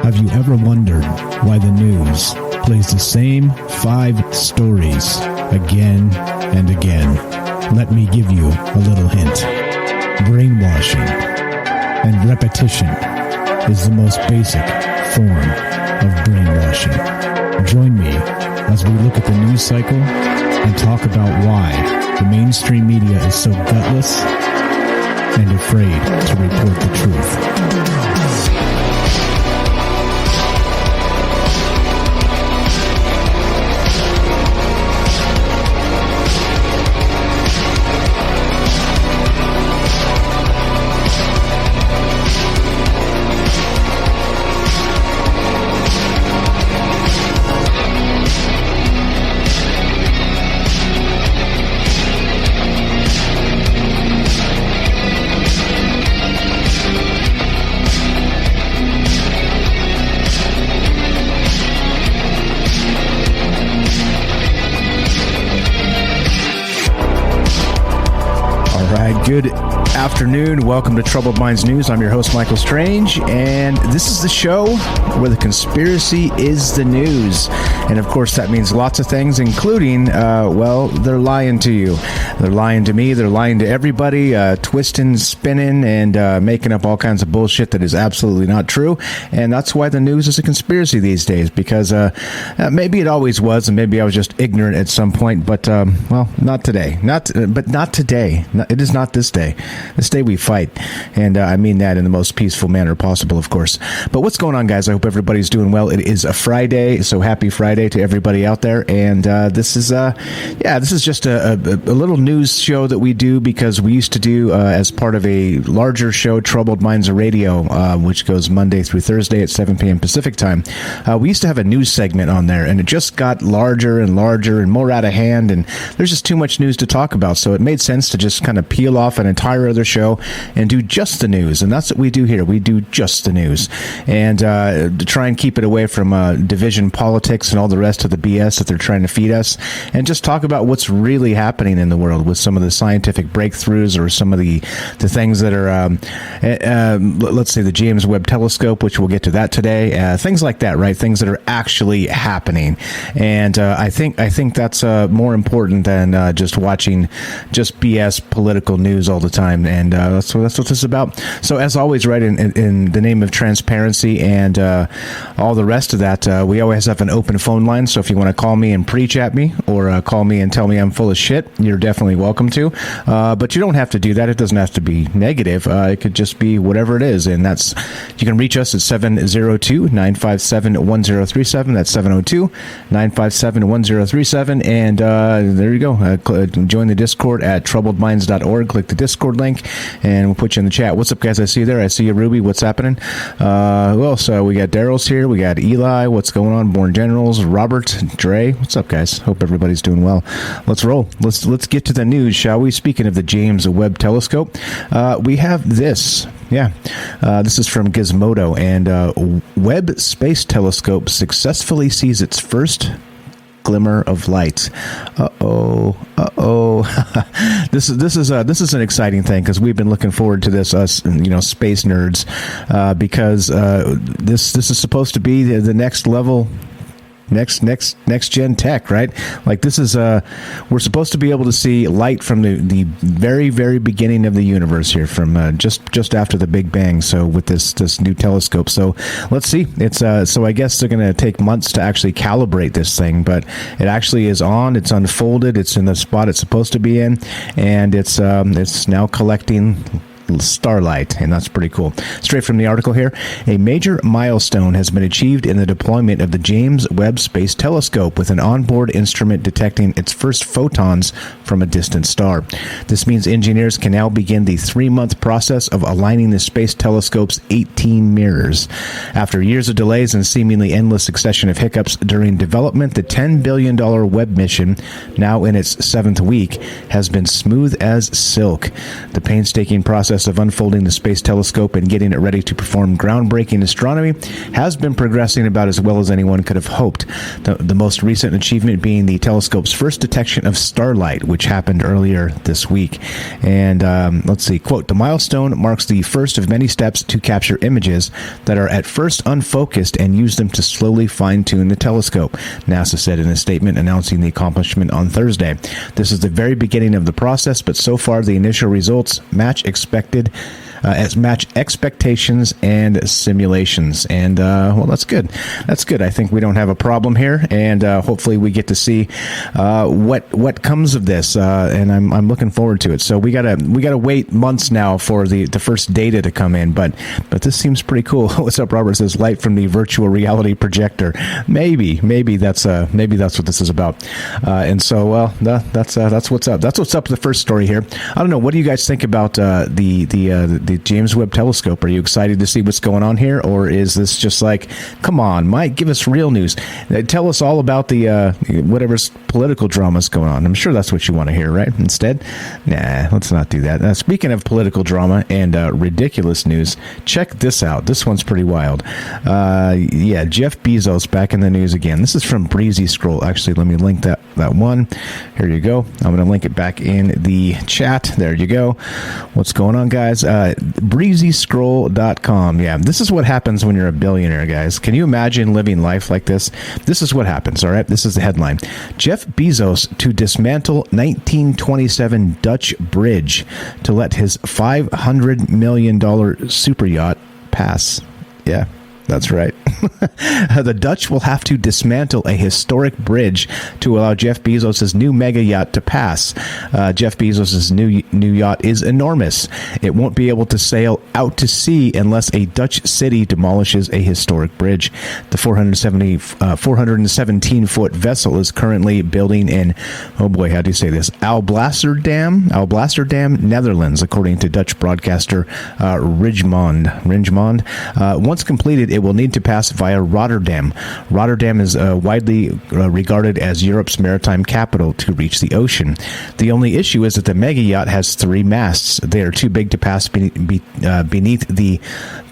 Have you ever wondered why the news plays the same 5 stories again and again? Let me give you a little hint. Brainwashing and repetition is the most basic form of brainwashing. Join me as we look at the news cycle and talk about why the mainstream media is so gutless and afraid to report the truth. Good afternoon. Welcome to Troubled Minds News. I'm your host, Michael Strange, and this is the show where the conspiracy is the news. And of course, that means lots of things, including, they're lying to you. They're lying to me. They're lying to everybody, twisting, spinning, and making up all kinds of bullshit that is absolutely not true. And that's why the news is a conspiracy these days, because maybe it always was, and maybe I was just ignorant at some point, but, not today. Not today. It is not this day. This day we fight. And I mean that in the most peaceful manner possible, of course. But what's going on, guys? I hope everybody's doing well. It is a Friday, so happy Friday to everybody out there. And this is just a little news show that we do because we used to do as part of a larger show, Troubled Minds Radio, which goes Monday through Thursday at 7 p.m. Pacific time. We used to have a news segment on there, and it just got larger and larger and more out of hand, and there's just too much news to talk about, so it made sense to just kind of peel off an entire other show and do just the news. And that's what we do here. We do just the news, and to try and keep it away from division politics and all the rest of the BS that they're trying to feed us, and just talk about what's really happening in the world with some of the scientific breakthroughs or some of the things that are let's say the James Webb telescope, which we'll get to that today, things like that, right? Things that are actually happening. And I think that's more important than just watching just BS political news all the time. And that's what this is about. So as always, right, in the name of transparency and all the rest of that, we always have an open phone line. So if you want to call me and preach at me, or call me and tell me I'm full of shit, you're definitely welcome to. But you don't have to do that. It doesn't have to be negative. It could just be whatever it is. And that's, you can reach us at 702-957-1037. That's 702-957-1037. And there you go. Join the Discord at troubledminds.org. Click the Discord link, and we'll put you in the chat. What's up, guys? I see you there. I see you, Ruby. What's happening? Who else? We got Daryl's here. We got Eli. What's going on? Born Generals. Robert. Dre. What's up, guys? Hope everybody's doing well. Let's roll. Let's get to the news, shall we? Speaking of the James Webb telescope, we have this. This is from Gizmodo, and Webb Space Telescope successfully sees its first glimmer of light. This is an exciting thing, because we've been looking forward to this, us, space nerds, because this is supposed to be the next level. Next gen tech, right? Like, this is we're supposed to be able to see light from the very, very beginning of the universe here, from just after the Big Bang. So with this new telescope, so let's see. It's so I guess they're going to take months to actually calibrate this thing, but it actually is on. It's unfolded. It's in the spot it's supposed to be in, and it's now collecting starlight, and that's pretty cool. Straight from the article here, a major milestone has been achieved in the deployment of the James Webb Space Telescope, with an onboard instrument detecting its first photons from a distant star. This means engineers can now begin the 3-month process of aligning the space telescope's 18 mirrors. After years of delays and seemingly endless succession of hiccups during development, the $10 billion Webb mission, now in its 7th week, has been smooth as silk. The painstaking process process of unfolding the Space Telescope and getting it ready to perform groundbreaking astronomy has been progressing about as well as anyone could have hoped. The most recent achievement being the telescope's first detection of starlight, which happened earlier this week. And let's see, quote, "The milestone marks the first of many steps to capture images that are at first unfocused and use them to slowly fine-tune the telescope," NASA said in a statement announcing the accomplishment on Thursday. "This is the very beginning of the process, but so far the initial results match expectations and simulations." And well, that's good. That's good. I think we don't have a problem here, and hopefully we get to see what comes of this. And I'm looking forward to it. So we gotta wait months now for the first data to come in, but this seems pretty cool. What's up, Robert? Says light from the virtual reality projector. Maybe that's what this is about. And so, well, that's what's up. That's what's up with the first story here. I don't know. What do you guys think about the James Webb Telescope? Are you excited to see what's going on here, or is this just like, come on, Mike, give us real news? Tell us all about the whatever's political drama's going on. I'm sure that's what you want to hear, right? Instead, nah, let's not do that. Speaking of political drama and ridiculous news, check this out. This one's pretty wild. Yeah, Jeff Bezos back in the news again. This is from Breezy Scroll. Actually, let me link that one. Here you go. I'm going to link it back in the chat. There you go. What's going on, guys? BreezyScroll.com. Yeah, this is what happens when you're a billionaire, guys. Can you imagine living life like this? This is what happens, all right? This is the headline. Jeff Bezos to dismantle 1927 Dutch bridge to let his $500 million super yacht pass. Yeah. That's right. The Dutch will have to dismantle a historic bridge to allow Jeff Bezos' new mega yacht to pass. Jeff Bezos' new yacht is enormous. It won't be able to sail out to sea unless a Dutch city demolishes a historic bridge. The 417-foot vessel is currently building in, oh boy, how do you say this? Alblasserdam, Netherlands, according to Dutch broadcaster Rijnmond. Once completed, it will need to pass via Rotterdam. Rotterdam is widely regarded as Europe's maritime capital to reach the ocean. The only issue is that the mega yacht has 3 masts. They are too big to pass beneath the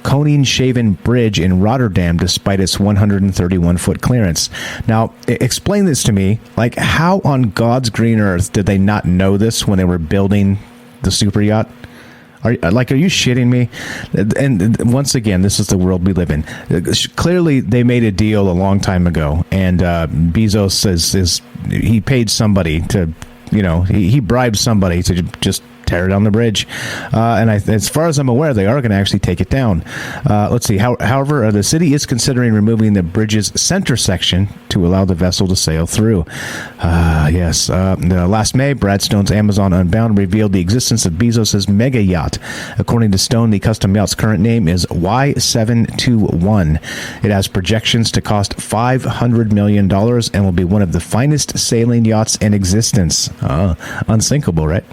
Koningshaven Bridge in Rotterdam, despite its 131-foot clearance. Now, explain this to me. Like, how on God's green earth did they not know this when they were building the super yacht? Are you shitting me? And once again, this is the world we live in. Clearly, they made a deal a long time ago, and Bezos says he paid somebody to, he bribed somebody to just tear down the bridge. And as far as I'm aware, they are going to actually take it down. Let's see. However, the city is considering removing the bridge's center section to allow the vessel to sail through. Yes. Last May, Brad Stone's Amazon Unbound revealed the existence of Bezos' mega yacht. According to Stone, the custom yacht's current name is Y721. It has projections to cost $500 million and will be one of the finest sailing yachts in existence. Unsinkable, right?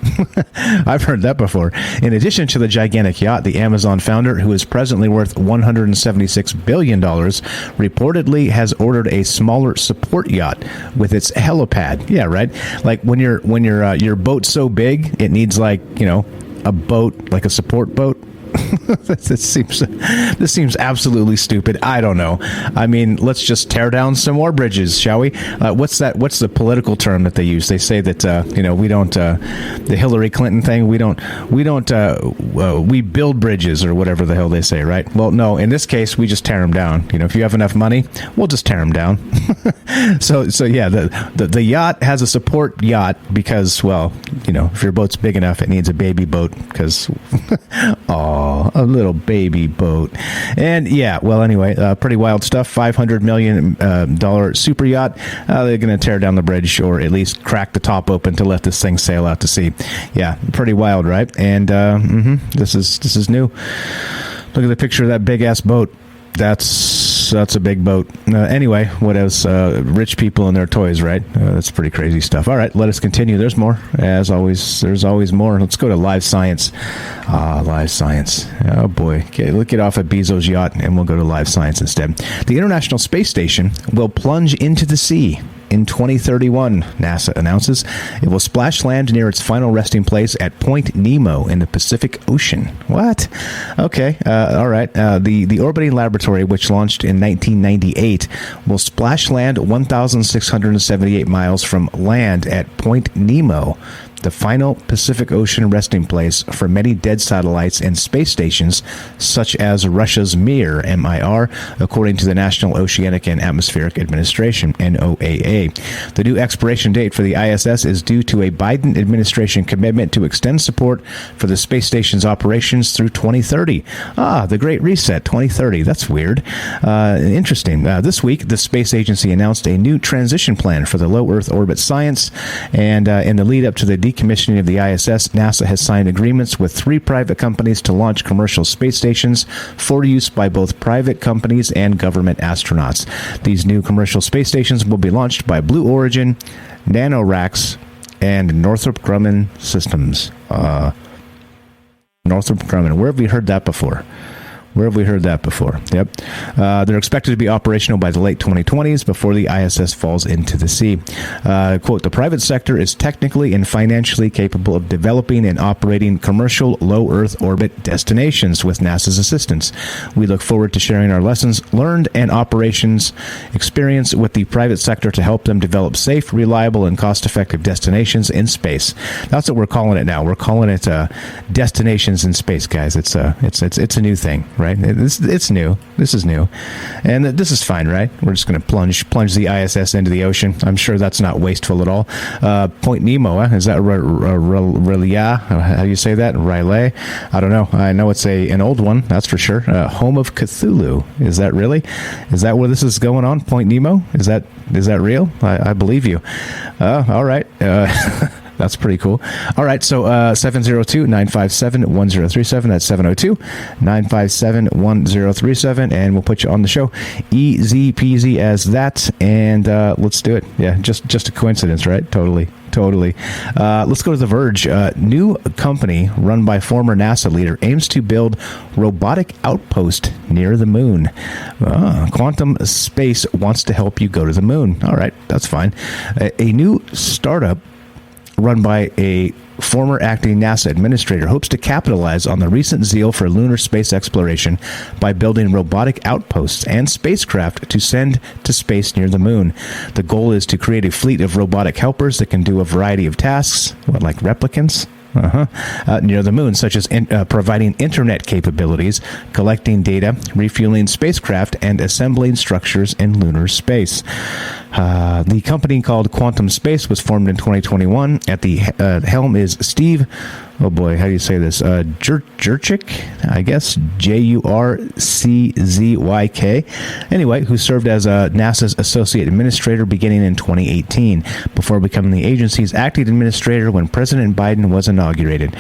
I've heard that before. In addition to the gigantic yacht, the Amazon founder, who is presently worth $176 billion, reportedly has ordered a smaller support yacht with its helipad. Yeah, right? Like when your boat's so big, it needs a boat, like a support boat. This seems absolutely stupid. I don't know. I mean, let's just tear down some more bridges, shall we? What's the political term that they use? They say that we don't the Hillary Clinton thing. We build bridges, or whatever the hell they say, right? Well, no. In this case, we just tear them down. If you have enough money, we'll just tear them down. So yeah, the yacht has a support yacht because, well, if your boat's big enough, it needs a baby boat because, a little baby boat. And yeah, well, anyway, pretty wild stuff. $500 million super yacht. They're going to tear down the bridge, or at least crack the top open to let this thing sail out to sea. Yeah, pretty wild, right? And this is new. Look at the picture of that big ass boat. That's a big boat. Anyway, what else? Rich people and their toys, right? That's pretty crazy stuff. All right, let us continue. There's more. As always, there's always more. Let's go to live science. Live science. Oh, boy. Okay, let's get off at Bezos' yacht, and we'll go to live science instead. The International Space Station will plunge into the sea. in 2031, NASA announces. It will splash land near its final resting place at Point Nemo in the Pacific Ocean. What? Okay, all right. The orbiting laboratory, which launched in 1998, will splash land 1,678 miles from land at Point Nemo, the final Pacific Ocean resting place for many dead satellites and space stations, such as Russia's Mir, MIR, according to the National Oceanic and Atmospheric Administration, NOAA. The new expiration date for the ISS is due to a Biden administration commitment to extend support for the space station's operations through 2030. The Great Reset, 2030. That's weird. Interesting. This week, the space agency announced a new transition plan for the low Earth orbit science, and in the lead up to the decommissioning of the ISS, NASA has signed agreements with 3 private companies to launch commercial space stations for use by both private companies and government astronauts. These new commercial space stations will be launched by Blue Origin, NanoRacks, and Northrop Grumman Systems. Northrop Grumman. Where have we heard that before? Yep. They're expected to be operational by the late 2020s before the ISS falls into the sea. Quote, the private sector is technically and financially capable of developing and operating commercial low Earth orbit destinations with NASA's assistance. We look forward to sharing our lessons learned and operations experience with the private sector to help them develop safe, reliable, and cost-effective destinations in space. That's what we're calling it now. We're calling it destinations in space, guys. It's a new thing, right? It's new. This is new, and this is fine, right? We're just going to plunge the ISS into the ocean. I'm sure that's not wasteful at all. Point Nemo, is that Relia? How do you say that? Riley? I don't know. I know it's an old one, that's for sure. Home of Cthulhu. Is that really? Is that where this is going on? Point Nemo? Is that real? I believe you. All right. That's pretty cool. All right, so 702-957-1037. That's 702-957-1037, and we'll put you on the show. Easy peasy as that, and let's do it. Yeah, just a coincidence, right? Totally. Let's go to The Verge. New company run by former NASA leader aims to build robotic outpost near the moon. Quantum Space wants to help you go to the moon. All right, that's fine. A new startup run by a former acting NASA administrator hopes to capitalize on the recent zeal for lunar space exploration by building robotic outposts and spacecraft to send to space near the moon. The goal is to create a fleet of robotic helpers that can do a variety of tasks, like replicants? Near the moon, such as providing internet capabilities, collecting data, refueling spacecraft, and assembling structures in lunar space. The company called Quantum Space was formed in 2021. At the helm is Steve, oh boy, how do you say this? Jurczyk, I guess, Jurczzyk. Anyway, who served as NASA's associate administrator beginning in 2018, before becoming the agency's acting administrator when President Biden was inaugurated.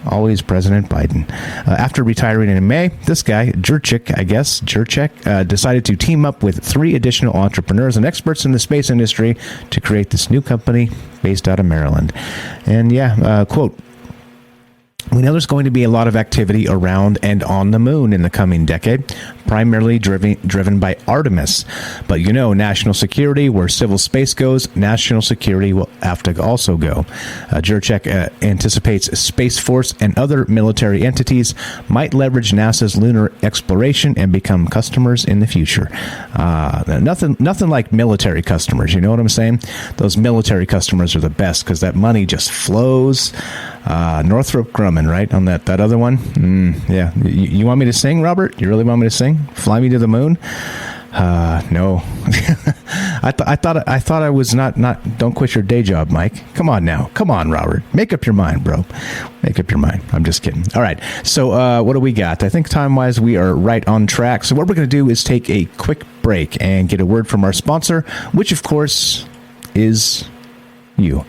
Always President Biden. After retiring in May, this guy, Jurczyk, decided to team up with 3 additional entrepreneurs and experts in the space industry to create this new company based out of Maryland. And quote, we know there's going to be a lot of activity around and on the moon in the coming decade, primarily driven by Artemis. But national security, where civil space goes, national security will have to also go. Jurczyk anticipates Space Force and other military entities might leverage NASA's lunar exploration and become customers in the future. Nothing like military customers, you know what I'm saying? Those military customers are the best because that money just flows. Northrop Grumman, right? On that other one? Yeah. You want me to sing, Robert? You really want me to sing? Fly me to the moon? No. I thought I was not. Don't quit your day job, Mike. Come on now. Come on, Robert. Make up your mind, bro. Make up your mind. I'm just kidding. All right. So what do we got? I think time-wise we are right on track. So what we're going to do is take a quick break and get a word from our sponsor, which of course is you.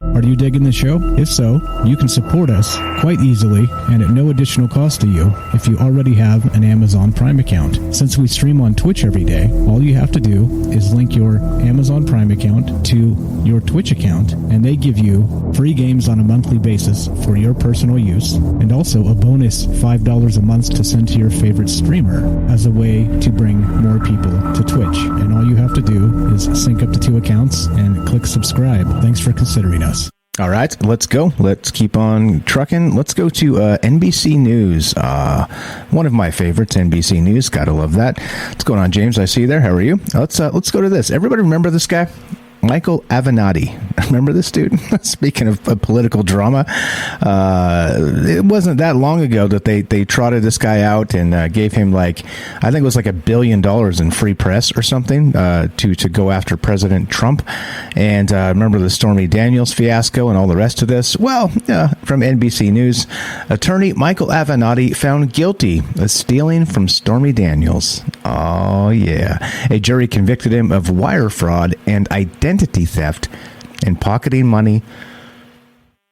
Are you digging the show? If so, you can support us quite easily and at no additional cost to you if you already have an Amazon Prime account. Since we stream on Twitch every day, all you have to do is link your Amazon Prime account to your Twitch account, and they give you free games on a monthly basis for your personal use, and also a bonus $5 a month to send to your favorite streamer as a way to bring more people to Twitch. And all you have to do is sync up to 2 accounts and click subscribe. Thanks for considering us. All right, let's go. Let's keep on trucking. Let's go to NBC News. One of my favorites, NBC News. Gotta love that. What's going on, James? I see you there. How are you? Let's go to this. Everybody remember this guy? Michael Avenatti. Remember this dude? Speaking of political drama, it wasn't that long ago that they trotted this guy out and gave him I think it was $1 billion in free press or something to go after President Trump. And remember the Stormy Daniels fiasco and all the rest of this? Well, from NBC News, attorney Michael Avenatti found guilty of stealing from Stormy Daniels. Oh, yeah. A jury convicted him of wire fraud and identity theft and pocketing money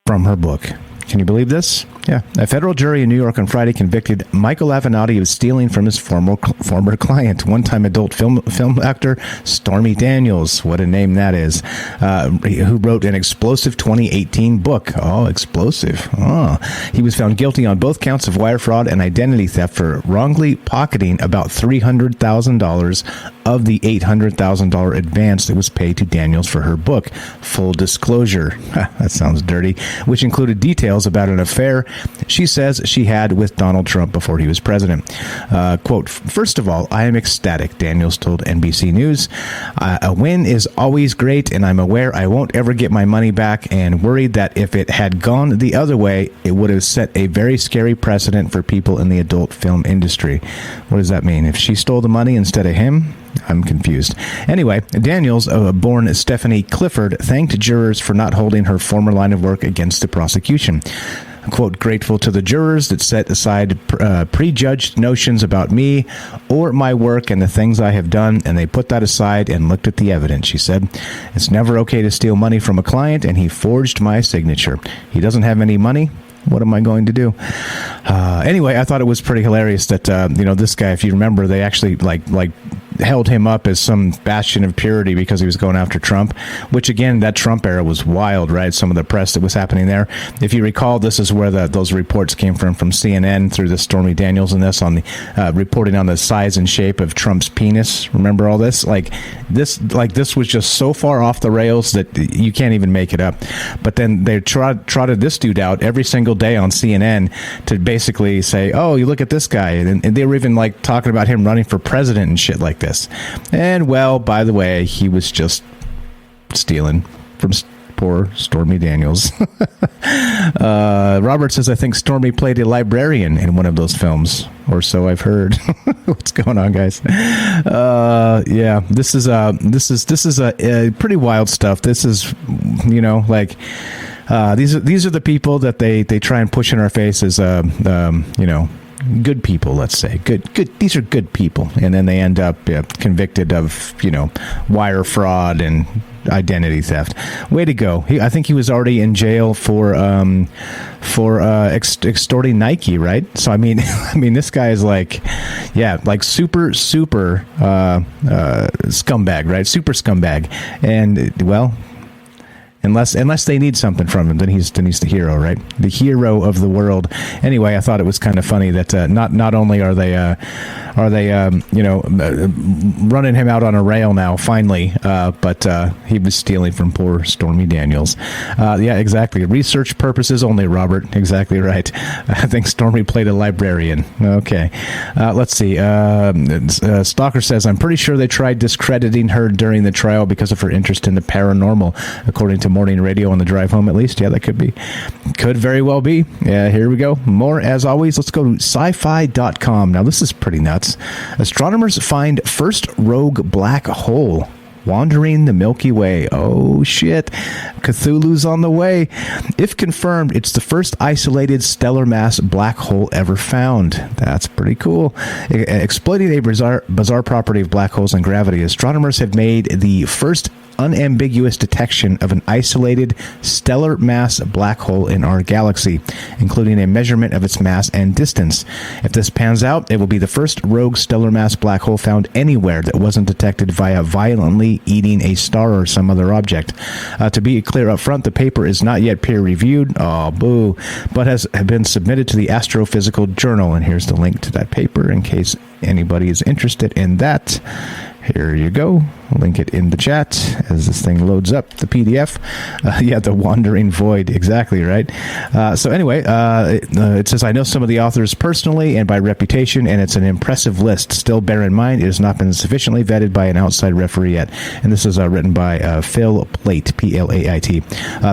from her book. Can you believe this? Yeah. A federal jury in New York on Friday convicted Michael Avenatti of stealing from his former client, one-time adult film actor Stormy Daniels. What a name that is. Who wrote an explosive 2018 book. Oh, explosive. Oh. He was found guilty on both counts of wire fraud and identity theft for wrongly pocketing about $300,000 of the $800,000 advance that was paid to Daniels for her book. Full disclosure. That sounds dirty. Which included details about an affair she says she had with Donald Trump before he was president. Quote, "First of all, I am ecstatic," Daniels told NBC News. "A win is always great, and I'm aware I won't ever get my money back, and worried that if it had gone the other way, it would have set a very scary precedent for people in the adult film industry." What does that mean? If she stole the money instead of him? I'm confused. Anyway, Daniels, born Stephanie Clifford, thanked jurors for not holding her former line of work against the prosecution. Quote, "Grateful to the jurors that set aside prejudged notions about me or my work and the things I have done, and they put that aside and looked at the evidence," she said. "It's never okay to steal money from a client, and he forged my signature. He doesn't have any money. What am I going to do?" Anyway, I thought it was pretty hilarious that, this guy, if you remember, they actually held him up as some bastion of purity because he was going after Trump, which again, that Trump era was wild, right? Some of the press that was happening there. If you recall, this is where those reports came from CNN through the Stormy Daniels and this on the reporting on the size and shape of Trump's penis. Remember all this? This was just so far off the rails that you can't even make it up. But then they trotted this dude out every single day on CNN to basically say, "Oh, you look at this guy," and they were even talking about him running for president and shit like this. And well, by the way, he was just stealing from poor Stormy Daniels. Robert says, "I think Stormy played a librarian in one of those films, or so I've heard." What's going on, guys? Yeah, this is pretty wild stuff. This is, these are the people that they try and push in our face as good people, let's say. Good. These are good people, and then they end up convicted of wire fraud and identity theft. Way to go! I think he was already in jail for extorting Nike, right? So I mean, this guy is super scumbag, right? Super scumbag, and well. Unless they need something from him, then he's the hero, right? The hero of the world. Anyway, I thought it was kind of funny that not only are they running him out on a rail now finally, but he was stealing from poor Stormy Daniels. Yeah, exactly. Research purposes only, Robert. Exactly right. I think Stormy played a librarian. Okay, let's see. Stalker says, "I'm pretty sure they tried discrediting her during the trial because of her interest in the paranormal, according to morning radio on the drive home, at least." Yeah, that could be. Could very well be. Yeah, here we go. More, as always. Let's go to sci-fi.com. Now, this is pretty nuts. Astronomers find first rogue black hole wandering the Milky Way. Oh, shit. Cthulhu's on the way. If confirmed, it's the first isolated stellar mass black hole ever found. That's pretty cool. Exploiting a bizarre property of black holes and gravity, astronomers have made the first unambiguous detection of an isolated stellar mass black hole in our galaxy, including a measurement of its mass and distance. If this pans out, it will be the first rogue stellar mass black hole found anywhere that wasn't detected via violently eating a star or some other object. To be clear up front, the paper is not yet peer-reviewed, but has been submitted to the Astrophysical Journal, and here's the link to that paper in case anybody is interested in that. Here you go. I'll link it in the chat as this thing loads up the PDF. The Wandering Void. Exactly, right? So anyway, it says, I know some of the authors personally and by reputation, and it's an impressive list. Still, bear in mind, it has not been sufficiently vetted by an outside referee yet. And this is written by Phil Plait, P-L-A-I-T.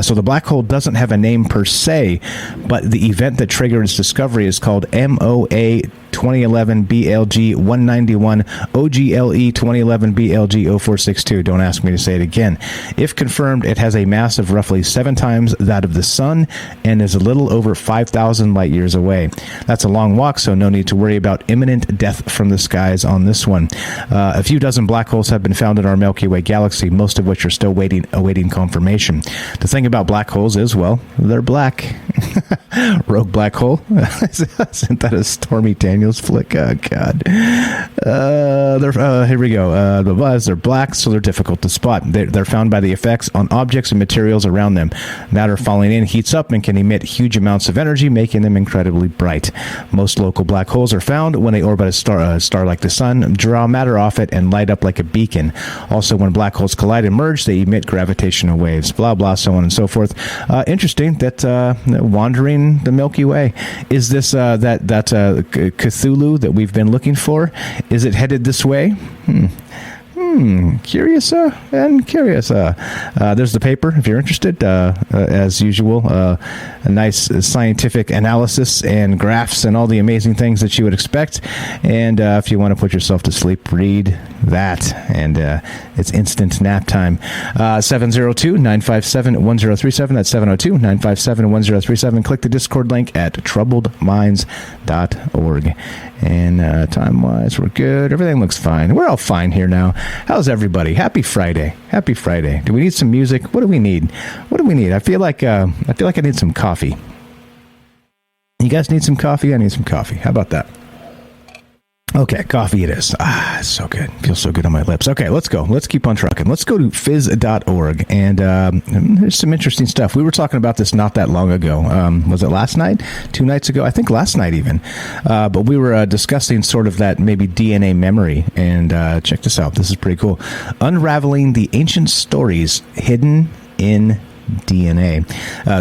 So the black hole doesn't have a name per se, but the event that triggered its discovery is called MOA 2011 BLG 191 OGLE 2011 BLG 0462. Don't ask me to say it again. If confirmed, it has a mass of roughly 7 times that of the sun and is a little over 5,000 light years away. That's a long walk, so no need to worry about imminent death from the skies on this one. A few dozen black holes have been found in our Milky Way galaxy, most of which are still awaiting confirmation. The thing about black holes is, well, they're black. Rogue black hole. Isn't that a Stormy Daniels flick? Oh, God. Here we go. They're black, so they're difficult to spot. They're found by the effects on objects and materials around them. Matter falling in heats up and can emit huge amounts of energy, making them incredibly bright. Most local black holes are found when they orbit a star like the sun, draw matter off it, and light up like a beacon. Also, when black holes collide and merge, they emit gravitational waves, blah, blah, so on and so forth. Interesting that wandering the Milky Way. Is this that Cthulhu that we've been looking for? Is it headed this way? Curious and curious. There's the paper if you're interested. As usual, a nice scientific analysis and graphs and all the amazing things that you would expect. And if you want to put yourself to sleep, read that. And it's instant nap time. 702-957-1037. That's 702-957-1037. Click the Discord link at troubledminds.org. And time-wise, we're good. Everything looks fine. We're all fine here now. How's everybody? Happy Friday. Happy Friday. Do we need some music? What do we need? I feel like I need some coffee. You guys need some coffee? I need some coffee. How about that? Okay, coffee it is. It's so good. Feels so good on my lips. Okay, let's go. Let's keep on trucking. Let's go to phys.org. And there's some interesting stuff. We were talking about this not that long ago. Was it last night? 2 nights ago? I think last night even. But we were discussing sort of that maybe DNA memory. And check this out. This is pretty cool. Unraveling the ancient stories hidden in DNA.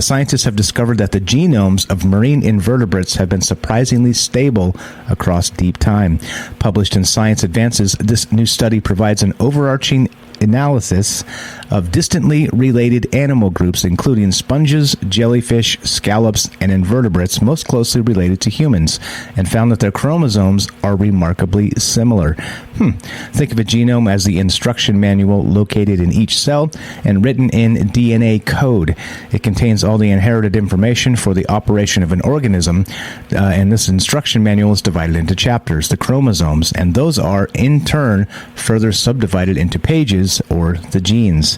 Scientists have discovered that the genomes of marine invertebrates have been surprisingly stable across deep time. Published in Science Advances, this new study provides an overarching analysis of distantly related animal groups, including sponges, jellyfish, scallops, and invertebrates most closely related to humans, and found that their chromosomes are remarkably similar. Think of a genome as the instruction manual located in each cell and written in DNA code. It contains all the inherited information for the operation of an organism, and this instruction manual is divided into chapters, the chromosomes, and those are, in turn, further subdivided into pages, or the genes.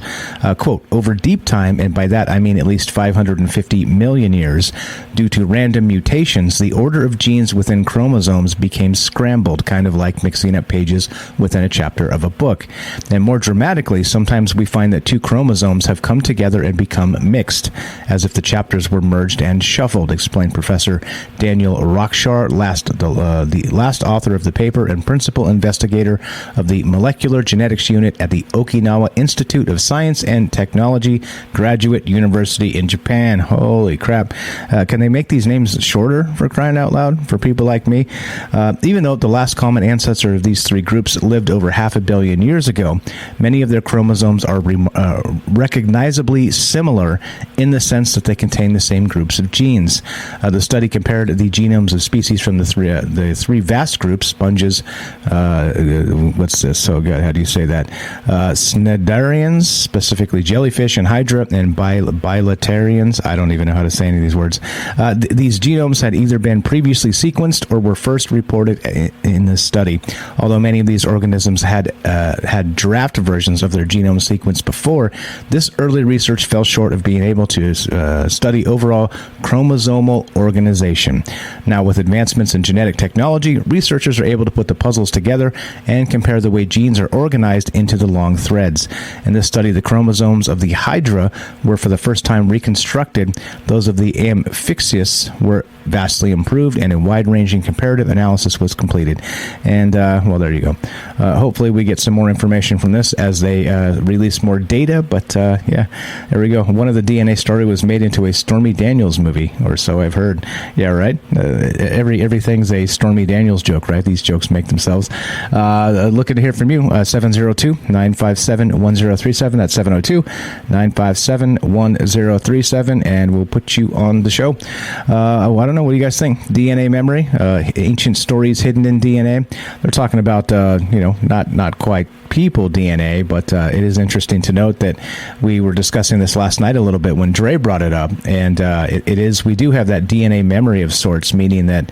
Quote, over deep time, and by that I mean at least 550 million years, due to random mutations, the order of genes within chromosomes became scrambled, kind of like mixing up pages within a chapter of a book. And more dramatically, sometimes we find that 2 chromosomes have come together and become mixed, as if the chapters were merged and shuffled, explained Professor Daniel Rockshar, the last author of the paper and principal investigator of the Molecular Genetics Unit at the Okinawa Institute of Science and Technology Graduate University in Japan. Holy crap. Can they make these names shorter, for crying out loud, for people like me? Even though the last common ancestor of these 3 groups lived over 500 million years ago, many of their chromosomes are recognizably similar in the sense that they contain the same groups of genes. The study compared the genomes of species from the three vast groups: sponges, what's this? Oh God, how do you say that? cnidarians, specifically jellyfish and hydra, and bilaterians. I don't even know how to say any of these words. These genomes had either been previously sequenced or were first reported in this study. Although many of these organisms had draft versions of their genome sequenced before, this early research fell short of being able to study overall chromosomal organization. Now, with advancements in genetic technology, researchers are able to put the puzzles together and compare the way genes are organized into the long threads. In this study, the chromosomes of the hydra were for the first time reconstructed. Those of the Amphixius were vastly improved, and a wide-ranging comparative analysis was completed. And, well, there you go. Hopefully we get some more information from this as they release more data, but, yeah, there we go. One of the DNA story was made into a Stormy Daniels movie, or so I've heard. Yeah, right? Everything's a Stormy Daniels joke, right? These jokes make themselves. Looking to hear from you, 702-957-1037. That's 702-957-1037, and we'll put you on the show. I don't know. What do you guys think? DNA memory, ancient stories hidden in DNA. They're talking about, not quite people DNA, but it is interesting to note that we were discussing this last night a little bit when Dre brought it up, and we do have that DNA memory of sorts, meaning that,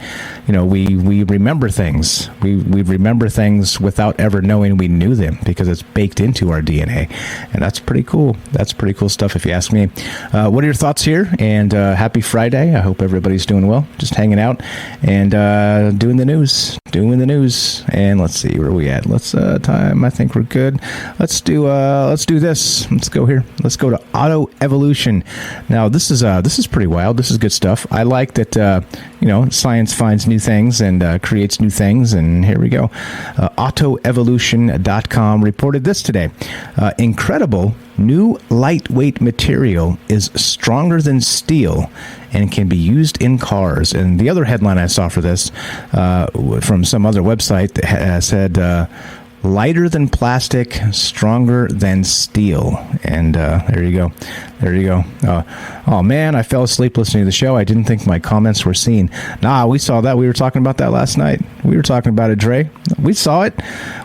we remember things. We remember things without ever knowing we knew them because it's baked into our DNA, and that's pretty cool. That's pretty cool stuff if you ask me. What are your thoughts here? And happy Friday. I hope everybody's doing well, just hanging out and doing the news. And let's see, where are we at? Let's time. I think we're good. Let's do this. Let's go here. Let's go to Auto Evolution. Now this is pretty wild. This is good stuff. I like that science finds new things and creates new things, and here we go. AutoEvolution.com reported this today. Incredible new lightweight material is stronger than steel and can be used in cars. And the other headline I saw for this from some other website that said lighter than plastic, stronger than steel. And there you go. Oh man, I fell asleep listening to the show. I didn't think my comments were seen. Nah, we saw that. We were talking about that last night. We were talking about it, Dre. We saw it.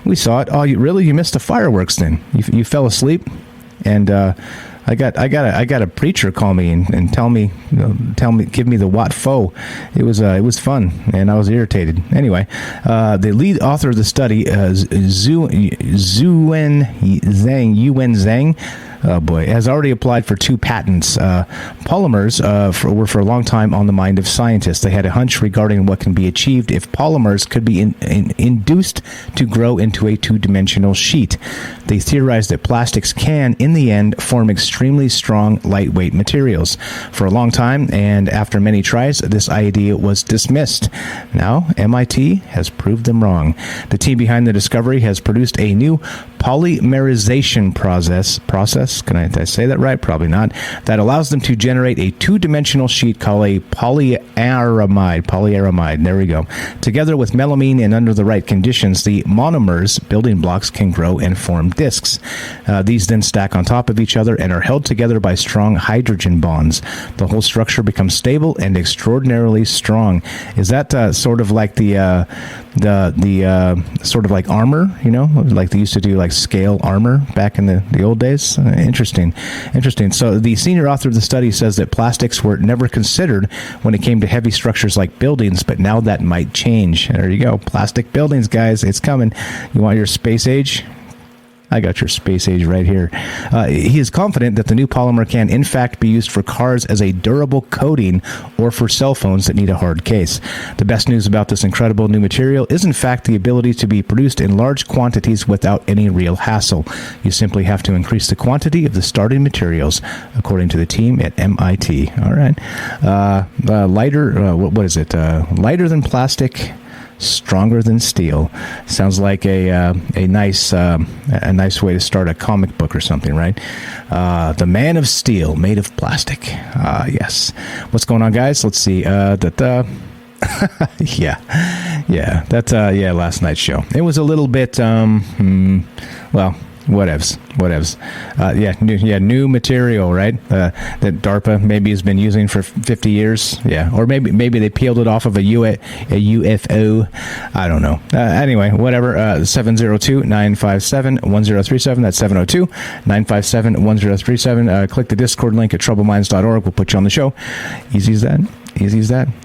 Oh, you missed the fireworks then? You fell asleep? And I got a preacher call me and tell me, give me the what fo. It was fun, and I was irritated. Anyway, the lead author of the study, Yuwen Zhang. Oh boy, has already applied for 2 patents. Polymers were for a long time on the mind of scientists. They had a hunch regarding what can be achieved if polymers could be induced to grow into a 2-dimensional sheet. They theorized that plastics can, in the end, form extremely strong, lightweight materials. For a long time, and after many tries, this idea was dismissed. Now, MIT has proved them wrong. The team behind the discovery has produced a new polymerization process. Can I say that right? Probably not. That allows them to generate a 2-dimensional sheet called a polyaramide. There we go. Together with melamine and under the right conditions, the monomers, building blocks, can grow and form discs. These then stack on top of each other and are held together by strong hydrogen bonds. The whole structure becomes stable and extraordinarily strong. Is that sort of like the sort of like armor, like they used to do like scale armor back in the old days? Interesting. So the senior author of the study says that plastics were never considered when it came to heavy structures like buildings, but now that might change. There you go. Plastic buildings, guys. It's coming. You want your space age? I got your space age right here. He is confident that the new polymer can, in fact, be used for cars as a durable coating or for cell phones that need a hard case. The best news about this incredible new material is, in fact, the ability to be produced in large quantities without any real hassle. You simply have to increase the quantity of the starting materials, according to the team at MIT. All right. Lighter, what is it? Lighter than plastic, stronger than steel. Sounds like a nice way to start a comic book or something, right? The Man of Steel, made of plastic. Yes. What's going on, guys? Let's see. Last night's show. It was a little bit, Whatevs. New material, right? That DARPA maybe has been using for 50 years. Yeah, or maybe they peeled it off of a UFO. I don't know. Anyway, whatever. 702-957-1037. That's 702-957-1037. Click the Discord link at troubleminds.org. We'll put you on the show. Easy as that.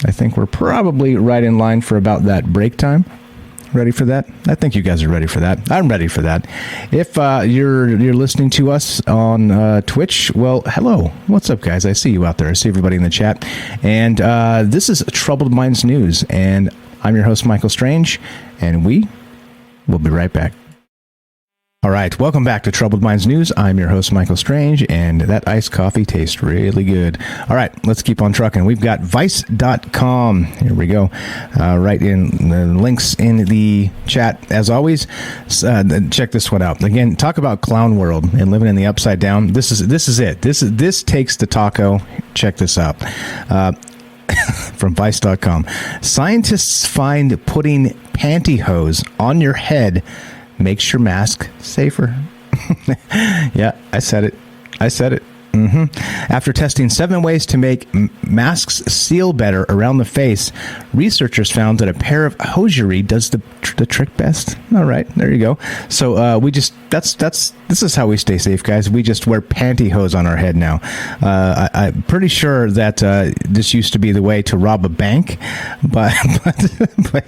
I think we're probably right in line for about that break time. Ready for that? I think you guys are ready for that. I'm ready for that. If you're listening to us on Twitch, well, hello. What's up, guys? I see you out there. I see everybody in the chat. And this is Troubled Minds News, and I'm your host, Michael Strange, and we will be right back. All right, welcome back to Troubled Minds News. I'm your host, Michael Strange, and that iced coffee tastes really good. All right, let's keep on trucking. We've got Vice.com. Here we go. Right in the links in the chat. As always, check this one out. Again, talk about clown world and living in the upside down. This is it. This takes the taco. Check this out. From Vice.com. Scientists find putting pantyhose on your head makes your mask safer. Yeah, I said it. After testing 7 ways to make masks seal better around the face, researchers found that a pair of hosiery does the trick best. All right, there you go. So this is how we stay safe, guys. We just wear pantyhose on our head now. I'm pretty sure that this used to be the way to rob a bank, but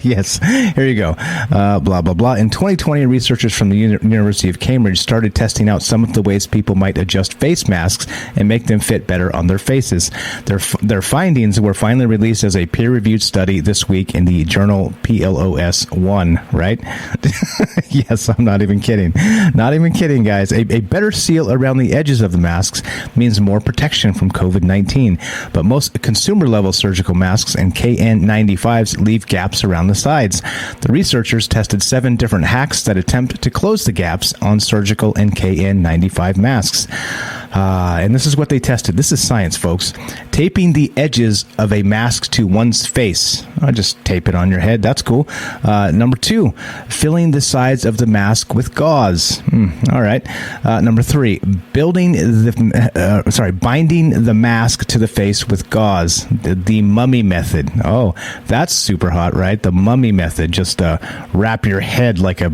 yes, here you go. Blah blah blah. In 2020, researchers from the University of Cambridge started testing out some of the ways people might adjust face masks and make them fit better on their faces. Their findings were finally released as a peer-reviewed study this week in the journal PLOS One, right? Yes, I'm not even kidding. Not even kidding, guys. A better seal around the edges of the masks means more protection from COVID-19, but most consumer-level surgical masks and KN95s leave gaps around the sides. The researchers tested 7 different hacks that attempt to close the gaps on surgical and KN95 masks. And this is what they tested. This is science, folks. Taping the edges of a mask to one's face. Just tape it on your head. That's cool. Number 2, filling the sides of the mask with gauze. All right. Number 3, binding the mask to the face with gauze. The mummy method. Oh, that's super hot, right? The mummy method. Just wrap your head like a...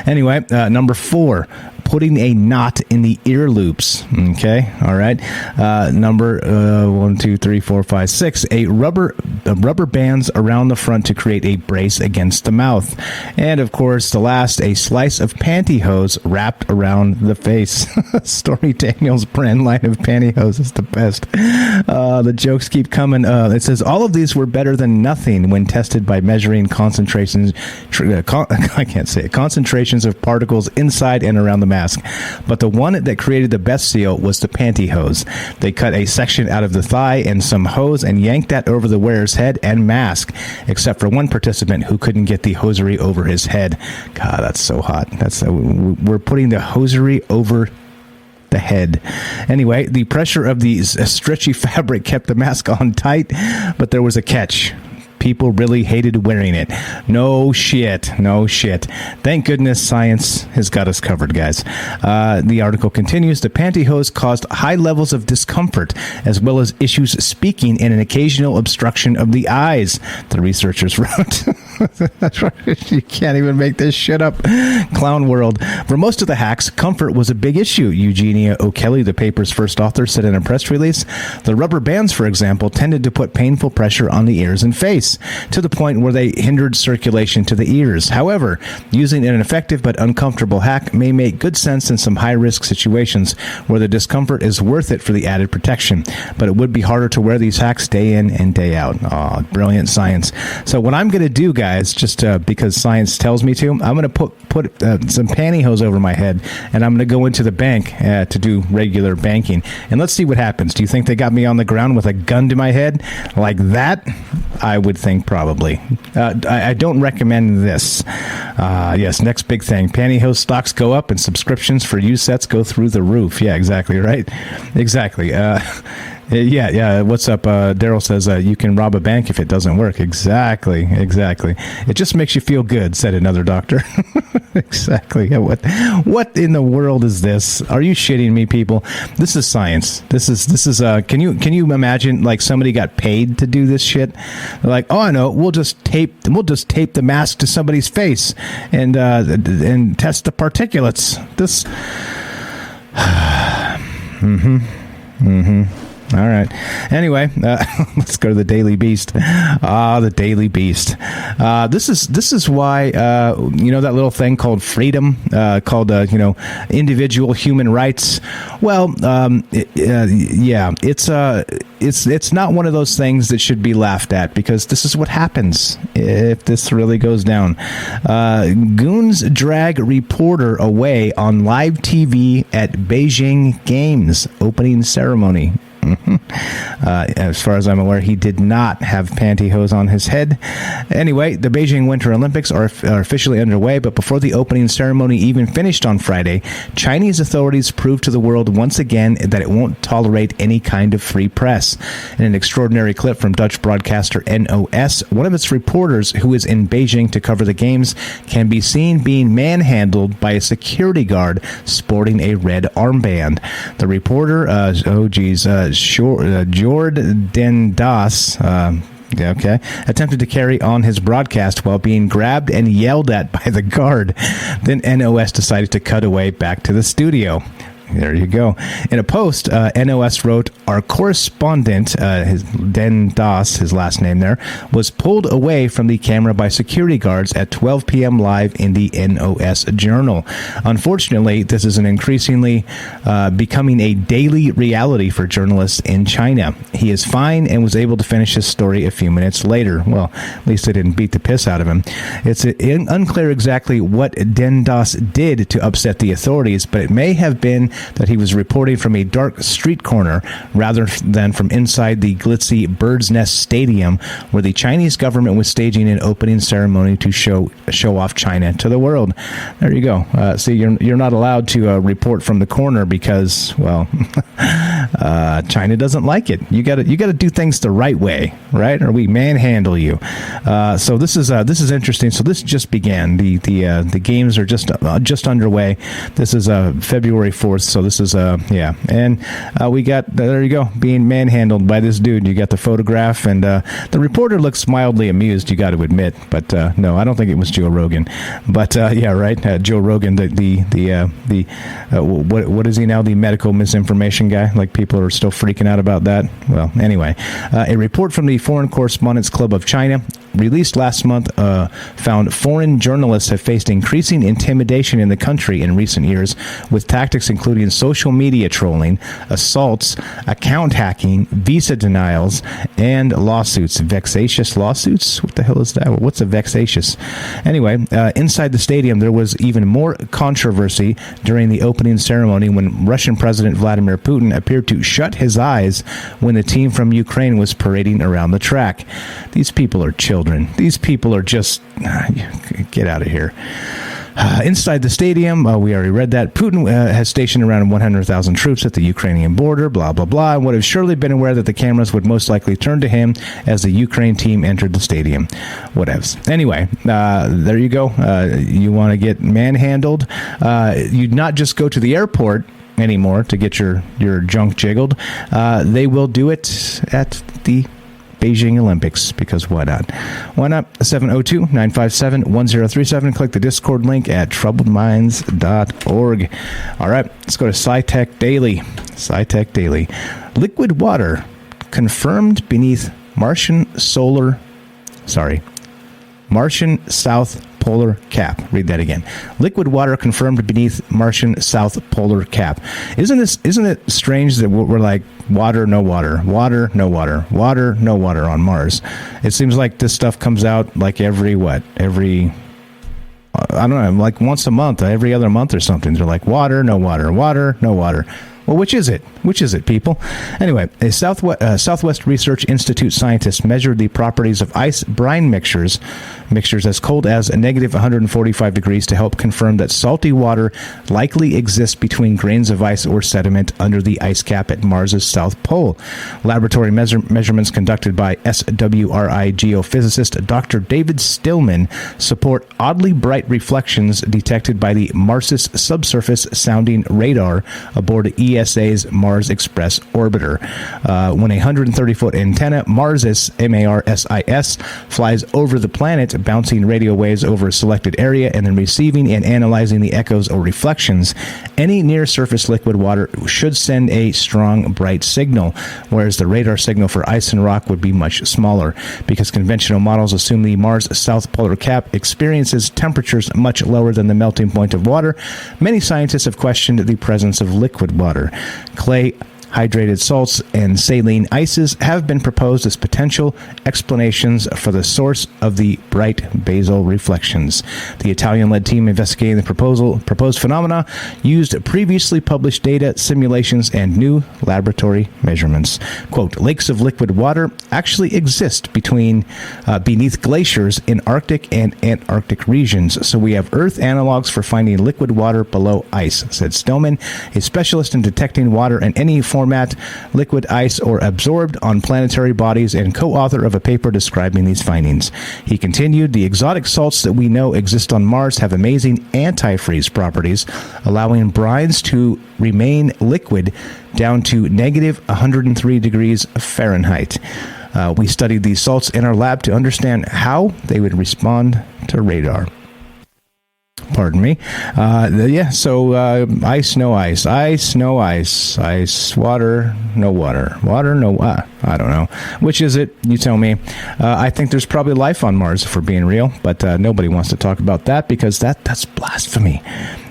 Anyway, number 4, putting a knot in the ear loops. Okay, all right. Number 1, 2, 3, 4, 5, 6. Rubber bands around the front to create a brace against the mouth. And of course, the last, a slice of pantyhose wrapped around the face. Stormy Daniels' brand line of pantyhose is the best. The jokes keep coming. It says all of these were better than nothing when tested by measuring concentrations. I can't say it. Concentrations of particles inside and around the mask. But the one that created the best seal was the pantyhose. They cut a section out of the thigh and some hose and yanked that over the wearer's head and mask, except for one participant who couldn't get the hosiery over his head. God, that's so hot. We're putting the hosiery over the head. Anyway, the pressure of the stretchy fabric kept the mask on tight, but there was a catch. People really hated wearing it. No shit. Thank goodness science has got us covered, guys. The article continues. The pantyhose caused high levels of discomfort, as well as issues speaking and an occasional obstruction of the eyes, the researchers wrote. That's right. You can't even make this shit up. Clown world. For most of the hacks, comfort was a big issue, Eugenia O'Kelly, the paper's first author, said in a press release. The rubber bands, for example, tended to put painful pressure on the ears and face, to the point where they hindered circulation to the ears. However, using an effective but uncomfortable hack may make good sense in some high-risk situations where the discomfort is worth it for the added protection. But it would be harder to wear these hacks day in and day out. Oh, brilliant science. So what I'm going to do, guys, just because science tells me to, I'm going to put some pantyhose over my head, and I'm going to go into the bank to do regular banking. And let's see what happens. Do you think they got me on the ground with a gun to my head like that? I would think probably. I don't recommend this. Yes, next big thing. Pantyhose stocks go up and subscriptions for used sets go through the roof. Yeah, exactly, right? Exactly. Yeah. What's up? Daryl says you can rob a bank if it doesn't work. Exactly. It just makes you feel good, said another doctor. Exactly. What in the world is this? Are you shitting me, people? This is science. This is can you imagine, like, somebody got paid to do this shit? They're like, oh, I know, we'll just tape the mask to somebody's face and test the particulates. This All right. Anyway, let's go to the Daily Beast. The Daily Beast. This is why that little thing called freedom, called individual human rights. Well, it's not one of those things that should be laughed at, because this is what happens if this really goes down. Goons drag reporter away on live TV at Beijing Games opening ceremony. As far as I'm aware, he did not have pantyhose on his head. Anyway, the Beijing Winter Olympics are officially underway, but before the opening ceremony even finished on Friday, Chinese authorities proved to the world once again that it won't tolerate any kind of free press. In an extraordinary clip from Dutch broadcaster NOS, one of its reporters, who is in Beijing to cover the games, can be seen being manhandled by a security guard sporting a red armband. The reporter, Jordan Das, attempted to carry on his broadcast while being grabbed and yelled at by the guard. Then NOS decided to cut away back to the studio. There you go. In a post, NOS wrote, our correspondent, Den Das, his last name there, was pulled away from the camera by security guards at 12 p.m. live in the NOS Journal. Unfortunately, this is an increasingly becoming a daily reality for journalists in China. He is fine and was able to finish his story a few minutes later. Well, at least they didn't beat the piss out of him. It's unclear exactly what Den Das did to upset the authorities, but it may have been that he was reporting from a dark street corner rather than from inside the glitzy Bird's Nest Stadium, where the Chinese government was staging an opening ceremony to show off China to the world. There you go. See, you're not allowed to report from the corner because, well, China doesn't like it. You got to do things the right way, right? Or we manhandle you. So this is interesting. So this just began. The games are just underway. This is February 4th. So this is and we got, there you go, being manhandled by this dude. You got the photograph, and the reporter looks mildly amused, you got to admit, but no, I don't think it was Joe Rogan, but yeah, right, Joe Rogan, what is he now, the medical misinformation guy? Like, people are still freaking out about that. Well, anyway, a report from the Foreign Correspondents Club of China released last month found foreign journalists have faced increasing intimidation in the country in recent years, with tactics including social media trolling, assaults, account hacking, visa denials, and lawsuits. Vexatious lawsuits? What the hell is that? What's a vexatious? Anyway, inside the stadium, there was even more controversy during the opening ceremony when Russian President Vladimir Putin appeared to shut his eyes when the team from Ukraine was parading around the track. These people are children. These people are just... get out of here. Inside the stadium, we already read that, Putin has stationed around 100,000 troops at the Ukrainian border, blah, blah, blah, and would have surely been aware that the cameras would most likely turn to him as the Ukraine team entered the stadium. Whatevs. Anyway, there you go. You want to get manhandled? You'd not just go to the airport anymore to get your junk jiggled. They will do it at the Beijing Olympics, because why not? Why not? 702-957-1037. Click the Discord link at troubledminds.org. All right, let's go to SciTech Daily. SciTech Daily. Liquid water confirmed beneath Martian South Polar Cap. Read that again. Liquid water confirmed beneath Martian South Polar Cap. Isn't it strange that we're like water, no water, water, no water, water, no water on Mars? It seems like this stuff comes out like every I don't know, like once a month, every other month or something. They're like water, no water, water, no water. Well, which is it? Which is it, people? Anyway, a Southwest Research Institute scientist measured the properties of ice brine mixtures as cold as negative 145 degrees to help confirm that salty water likely exists between grains of ice or sediment under the ice cap at Mars' south pole. Laboratory measurements conducted by SWRI geophysicist Dr. David Stillman support oddly bright reflections detected by the Marsis subsurface sounding radar aboard ESA's Mars Express orbiter. When a 130-foot antenna, Marsis, MARSIS, flies over the planet, bouncing radio waves over a selected area and then receiving and analyzing the echoes or reflections, any near-surface liquid water should send a strong, bright signal, whereas the radar signal for ice and rock would be much smaller. Because conventional models assume the Mars South Polar Cap experiences temperatures much lower than the melting point of water, many scientists have questioned the presence of liquid water. Clay, hydrated salts, and saline ices have been proposed as potential explanations for the source of the bright basal reflections. The Italian-led team investigating the proposed phenomena used previously published data, simulations, and new laboratory measurements. Quote, lakes of liquid water actually exist beneath glaciers in Arctic and Antarctic regions, so we have Earth analogs for finding liquid water below ice, said Stillman, a specialist in detecting water in any format, liquid, ice, or absorbed on planetary bodies, and co-author of a paper describing these findings. He continued, the exotic salts that we know exist on Mars have amazing antifreeze properties, allowing brines to remain liquid down to negative 103 degrees Fahrenheit. We studied these salts in our lab to understand how they would respond to radar. Pardon me. Ice, no ice. Ice, no ice. Ice, water, no water. Water, no... I don't know. Which is it? You tell me. I think there's probably life on Mars, if we're being real, but nobody wants to talk about that because that's blasphemy.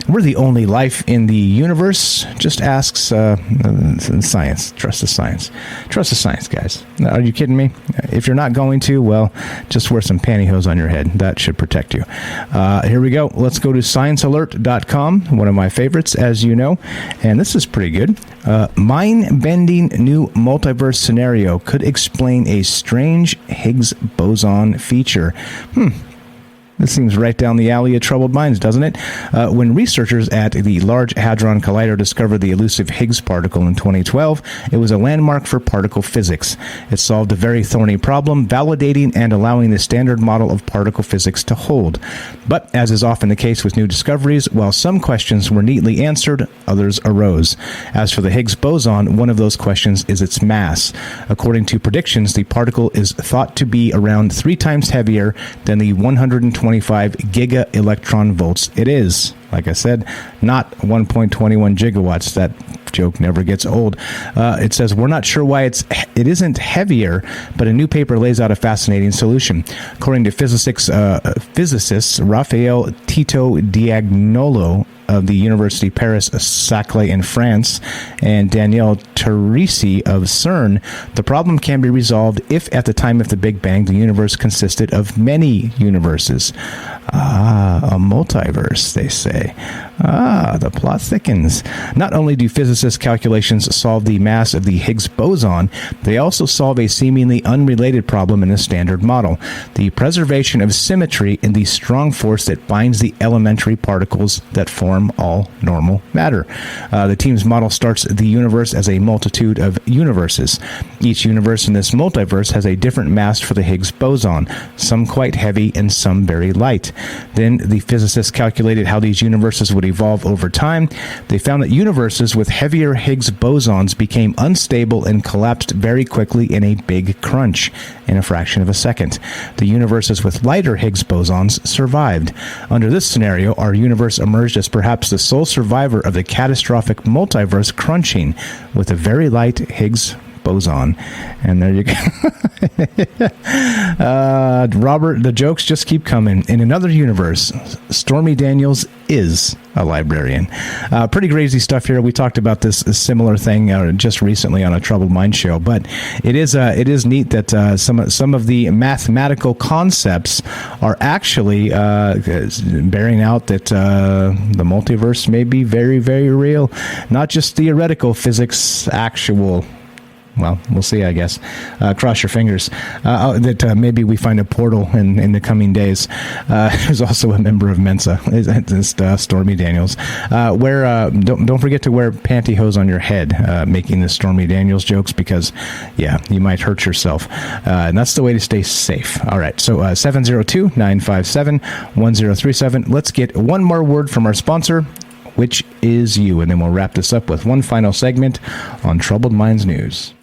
We're the only life in the universe. Just asks science. Trust the science. Trust the science, guys. Are you kidding me? If you're not going to, well, just wear some pantyhose on your head. That should protect you. Here we go. Let's go to sciencealert.com, one of my favorites, as you know. And this is pretty good. Mind-bending new multiverse scenario could explain a strange Higgs boson feature. This seems right down the alley of troubled minds, doesn't it? When researchers at the Large Hadron Collider discovered the elusive Higgs particle in 2012, it was a landmark for particle physics. It solved a very thorny problem, validating and allowing the standard model of particle physics to hold. But, as is often the case with new discoveries, while some questions were neatly answered, others arose. As for the Higgs boson, one of those questions is its mass. According to predictions, the particle is thought to be around 3 times heavier than the 125 giga electron volts it is. Like I said, not 1.21 gigawatts. That joke never gets old. It says, we're not sure why it isn't heavier, but a new paper lays out a fascinating solution. According to physicists Raphael Tito Diagnolo of the University Paris-Saclay in France and Danielle Teresi of CERN, the problem can be resolved if at the time of the Big Bang the universe consisted of many universes. A multiverse, they say. The plot thickens. Not only do physicists' calculations solve the mass of the Higgs boson, they also solve a seemingly unrelated problem in the standard model: the preservation of symmetry in the strong force that binds the elementary particles that form all normal matter. The team's model starts the universe as a multitude of universes. Each universe in this multiverse has a different mass for the Higgs boson, some quite heavy and some very light. Then the physicists calculated how these universes would evolve over time. They found that universes with heavier Higgs bosons became unstable and collapsed very quickly in a big crunch, in a fraction of a second. The universes with lighter Higgs bosons survived. Under this scenario, our universe emerged as perhaps the sole survivor of the catastrophic multiverse crunching with a very light Higgs boson. And there you go. Robert, the jokes just keep coming. In another universe, Stormy Daniels is a librarian. Pretty crazy stuff here. We talked about this similar thing just recently on a Troubled Mind show, but it is neat that some of the mathematical concepts are actually bearing out that the multiverse may be very, very real, not just theoretical physics, actual. Well, we'll see, I guess. Cross your fingers that maybe we find a portal in the coming days. Who's also a member of Mensa, Stormy Daniels. Don't forget to wear pantyhose on your head, making the Stormy Daniels jokes, because, yeah, you might hurt yourself. And that's the way to stay safe. All right, so 702-957-1037. Let's get one more word from our sponsor, which is you, and then we'll wrap this up with one final segment on Troubled Minds News.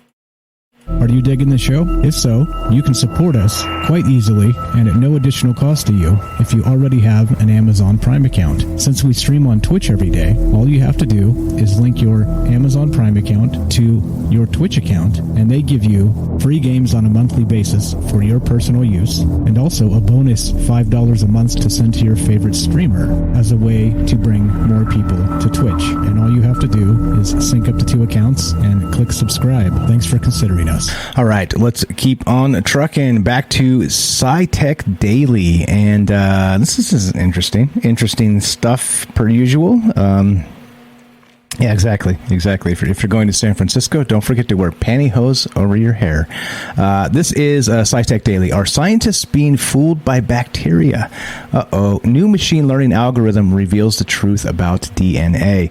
Are you digging the show? If so, you can support us quite easily and at no additional cost to you if you already have an Amazon Prime account. Since we stream on Twitch every day, all you have to do is link your Amazon Prime account to your Twitch account, and they give you free games on a monthly basis for your personal use, and also a bonus $5 a month to send to your favorite streamer as a way to bring more people to Twitch. And all you have to do is sync up the two accounts and click subscribe. Thanks for considering us. All right, let's keep on trucking back to SciTech Daily, and this is interesting stuff per usual. Yeah, exactly. If you're going to San Francisco, don't forget to wear pantyhose over your hair. This is SciTech Daily. Are scientists being fooled by bacteria? New machine learning algorithm reveals the truth about DNA.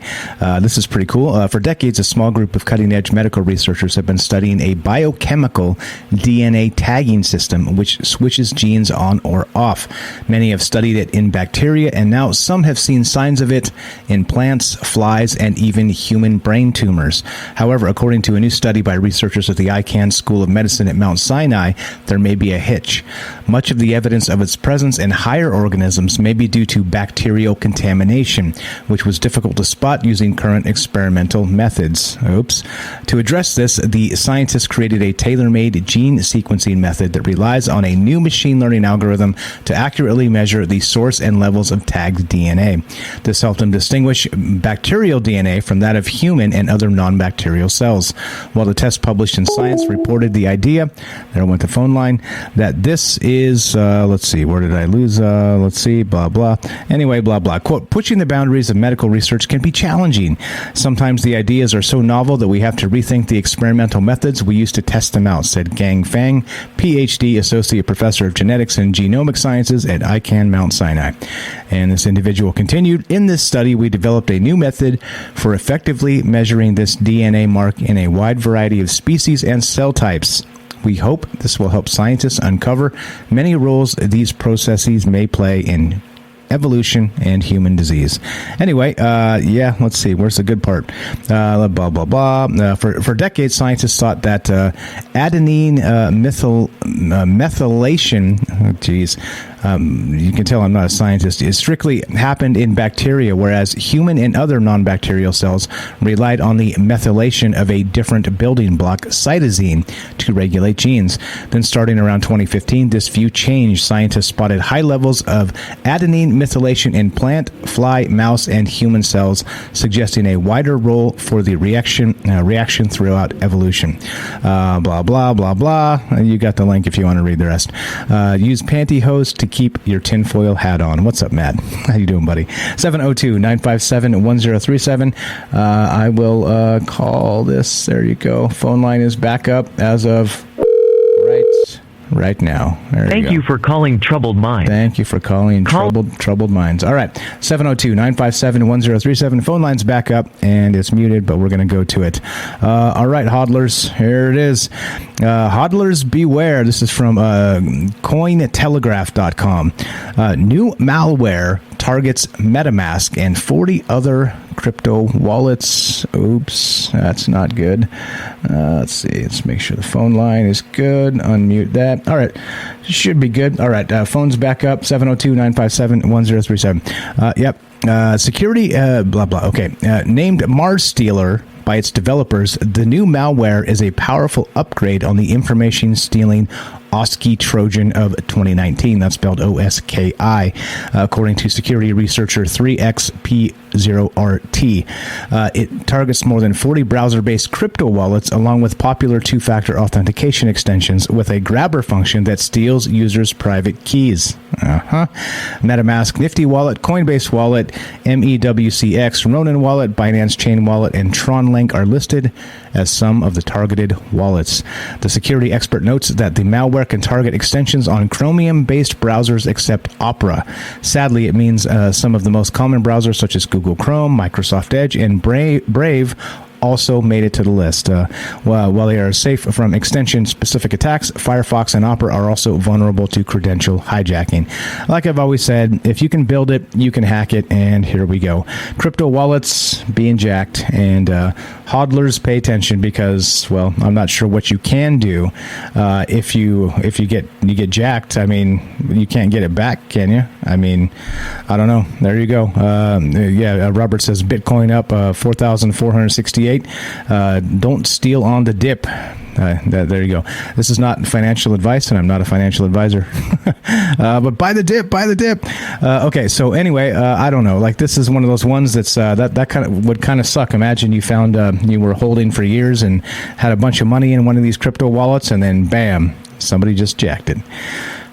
This is pretty cool. For decades, a small group of cutting-edge medical researchers have been studying a biochemical DNA tagging system which switches genes on or off. Many have studied it in bacteria, and now some have seen signs of it in plants, flies, and even human brain tumors. However, according to a new study by researchers at the Icahn School of Medicine at Mount Sinai, there may be a hitch. Much of the evidence of its presence in higher organisms may be due to bacterial contamination, which was difficult to spot using current experimental methods. To address this, the scientists created a tailor-made gene sequencing method that relies on a new machine learning algorithm to accurately measure the source and levels of tagged DNA. This helped them distinguish bacterial DNA from that of human and other non-bacterial cells. While the test published in Science reported the idea, there went the phone line, that this is, let's see, where did I lose, blah, blah. Anyway, blah, blah. Quote, pushing the boundaries of medical research can be challenging. Sometimes the ideas are so novel that we have to rethink the experimental methods we used to test them out, said Gang Fang, PhD, Associate Professor of Genetics and Genomic Sciences at Icahn Mount Sinai. And this individual continued, in this study, we developed a new method for effectively measuring this DNA mark in a wide variety of species and cell types. We hope this will help scientists uncover many roles these processes may play in evolution and human disease. Anyway, let's see. Where's the good part? Blah, blah, blah. For decades, scientists thought that adenine methylation, you can tell I'm not a scientist, it strictly happened in bacteria, whereas human and other non-bacterial cells relied on the methylation of a different building block, cytosine, to regulate genes. Then starting around 2015, this view changed. Scientists spotted high levels of adenine methylation in plant, fly, mouse, and human cells, suggesting a wider role for the reaction throughout evolution. Blah, blah, blah, blah. You got the link if you want to read the rest. Use pantyhose to keep your tinfoil hat on. What's up, Matt? How you doing, buddy? 702-957-1037. I will call this. There you go. Phone line is back up as of right now. Thank you for calling Troubled Minds. Thank you for calling Troubled Minds. All right. 702-957-1037. Phone line's back up, and it's muted, but we're going to go to it. All right, hodlers. Here it is. Hodlers beware. This is from Cointelegraph.com. New malware targets MetaMask and 40 other crypto wallets. Oops, that's not good. Let's see. Let's make sure the phone line is good. Unmute that. All right. Should be good. All right. Phone's back up. 702-957-1037. Yep. Security, blah, blah. Okay. Named Mars Stealer by its developers, the new malware is a powerful upgrade on the information stealing Oski Trojan of 2019. That's spelled OSKI, according to security researcher 3XP0RT. It targets more than 40 browser-based crypto wallets, along with popular two-factor authentication extensions, with a grabber function that steals users' private keys. MetaMask, Nifty Wallet, Coinbase Wallet, MEWCX, Ronin Wallet, Binance Chain Wallet, and Tron Link are listed as some of the targeted wallets. The security expert notes that the malware can target extensions on Chromium-based browsers except Opera. Sadly, it means some of the most common browsers such as Google Chrome, Microsoft Edge, and Brave also made it to the list. While they are safe from extension-specific attacks, Firefox and Opera are also vulnerable to credential hijacking. Like I've always said, if you can build it, you can hack it, and here we go. Crypto wallets being jacked, and hodlers, pay attention, because, well, I'm not sure what you can do if you get jacked. I mean, you can't get it back, can you? I mean, I don't know. There you go. Robert says Bitcoin up 4,468. Don't steal on the dip. There you go. This is not financial advice, and I'm not a financial advisor. But buy the dip. Okay, so anyway, I don't know. Like, this is one of those ones that's that kind of would kind of suck. Imagine you found you were holding for years and had a bunch of money in one of these crypto wallets, and then bam, somebody just jacked it.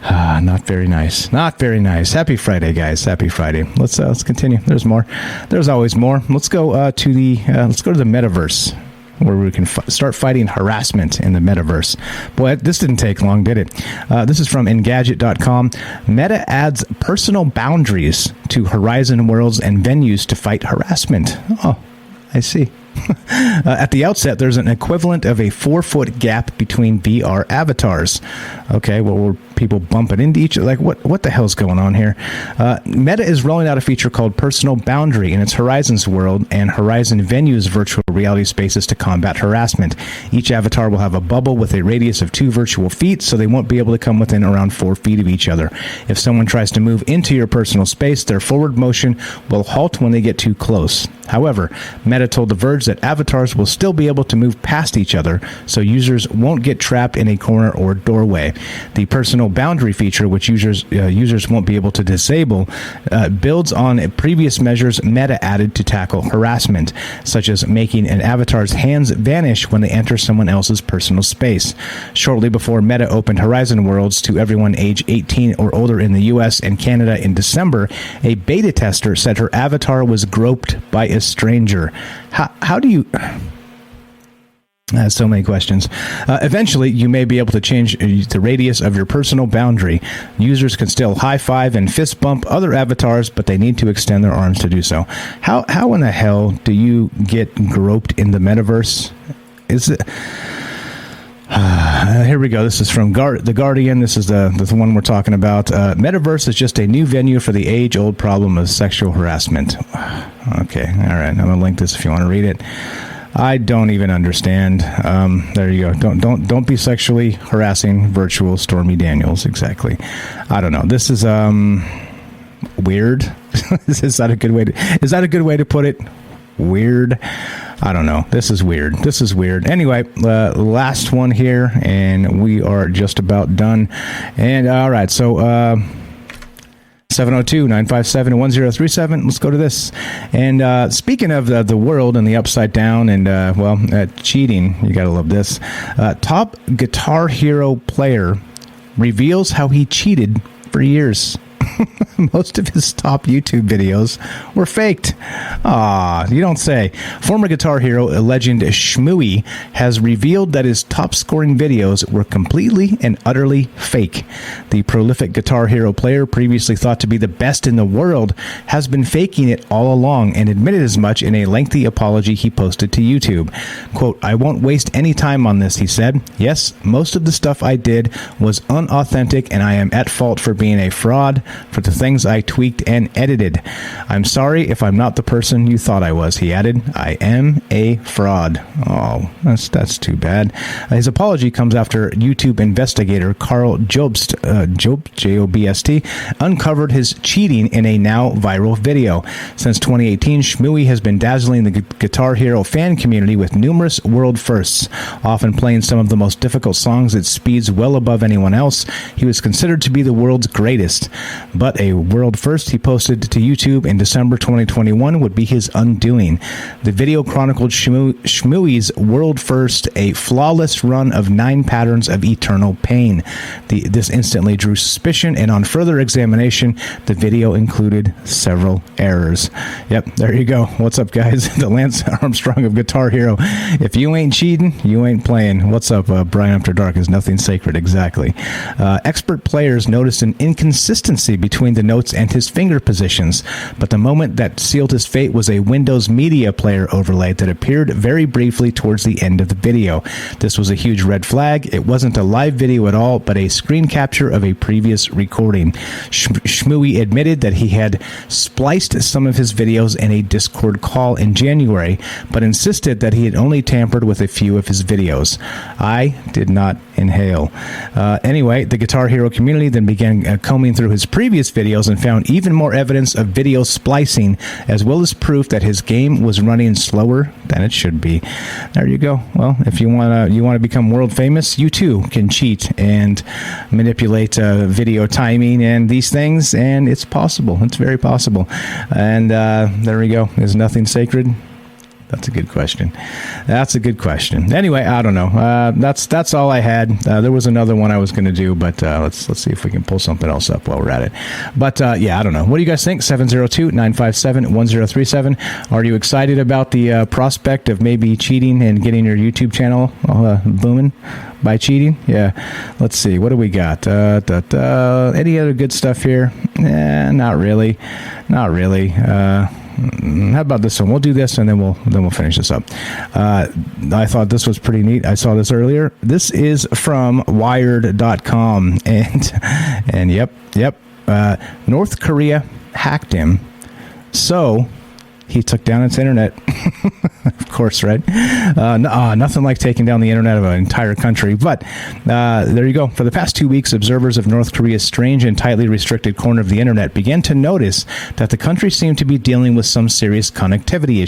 Not very nice. Not very nice. Happy Friday, guys. Happy Friday. Let's continue. There's more. There's always more. Let's go to the metaverse, where we can start fighting harassment in the metaverse. Boy, this didn't take long, did it? This is from Engadget.com. Meta adds personal boundaries to Horizon worlds and venues to fight harassment. Oh, I see. At the outset, there's an equivalent of a 4-foot gap between VR avatars. Okay, well, were people bumping into each other? Like, what the hell's going on here? Meta is rolling out a feature called Personal Boundary in its Horizons world and Horizon Venues virtual reality spaces to combat harassment. Each avatar will have a bubble with a radius of 2 virtual feet, so they won't be able to come within around 4 feet of each other. If someone tries to move into your personal space, their forward motion will halt when they get too close. However, Meta told The Verge that avatars will still be able to move past each other, so users won't get trapped in a corner or doorway. The personal boundary feature, which users won't be able to disable, builds on previous measures Meta added to tackle harassment, such as making an avatar's hands vanish when they enter someone else's personal space. Shortly before Meta opened Horizon Worlds to everyone age 18 or older in the US and Canada in December, a beta tester said her avatar was groped by a stranger. How do you... So many questions. Eventually, you may be able to change the radius of your personal boundary. Users can still high-five and fist bump other avatars, but they need to extend their arms to do so. How in the hell do you get groped in the metaverse? Is it... Here we go. This is from The Guardian. This is the one we're talking about. Metaverse is just a new venue for the age-old problem of sexual harassment. Okay, all right. I'm going to link this if you want to read it. I don't even understand. There you go. Don't be sexually harassing virtual Stormy Daniels. Exactly. I don't know. This is weird. Is that a good way to put it? Weird. I don't know. This is weird. Anyway, last one here, and we are just about done. And all right, so 702-957-1037. Let's go to this. And speaking of the world and the upside down and, cheating, you got to love this. Top Guitar Hero player reveals how he cheated for years. Most of his top YouTube videos were faked. You don't say. Former Guitar Hero legend Shmooey has revealed that his top-scoring videos were completely and utterly fake. The prolific Guitar Hero player, previously thought to be the best in the world, has been faking it all along and admitted as much in a lengthy apology he posted to YouTube. Quote, "I won't waste any time on this," he said. "Yes, most of the stuff I did was unauthentic and I am at fault for being a fraud, for the things I tweaked and edited. I'm sorry if I'm not the person you thought I was, he added. I am a fraud. Oh, that's too bad. His apology comes after YouTube investigator Carl Jobst, J-O-B-S-T, uncovered his cheating in a now viral video. Since 2018, Shmooey has been dazzling the Guitar Hero fan community with numerous world firsts, often playing some of the most difficult songs at speeds well above anyone else. He was considered to be the world's greatest, but a world first he posted to YouTube in December 2021 would be his undoing. The video chronicled Shmooey's world first, a flawless run of 9 patterns of eternal pain. This instantly drew suspicion, and on further examination, the video included several errors. Yep, there you go. What's up, guys? The Lance Armstrong of Guitar Hero. If you ain't cheating, you ain't playing. What's up, Brian After Dark? Is nothing sacred, exactly. Expert players noticed an inconsistency between the notes and his finger positions, but the moment that sealed his fate was a Windows Media Player overlay that appeared very briefly towards the end of the video. This was a huge red flag. It wasn't a live video at all, but a screen capture of a previous recording. Shmooey admitted that he had spliced some of his videos in a Discord call in January, but insisted that he had only tampered with a few of his videos. I did not inhale. Anyway, the Guitar Hero community then began combing through his previous videos and found even more evidence of video splicing, as well as proof that his game was running slower than it should be. There you go. Well, if you want to become world famous, you too can cheat and manipulate video timing and these things, and it's possible. It's very possible. And there we go. Is nothing sacred? That's a good question. Anyway, I don't know. That's all I had. There was another one I was going to do, but let's see if we can pull something else up while we're at it. But yeah, I don't know. What do you guys think? 702-957-1037. Are you excited about the prospect of maybe cheating and getting your YouTube channel booming by cheating? Yeah. Let's see. What do we got? Any other good stuff here? Not really. How about this one? We'll do this and then we'll finish this up. I thought this was pretty neat. I saw this earlier. This is from Wired.com, and yep. North Korea hacked him, so he took down its internet. Of course, right? Nothing like taking down the internet of an entire country. But there you go. For the past 2 weeks, observers of North Korea's strange and tightly restricted corner of the internet began to notice that the country seemed to be dealing with some serious connectivity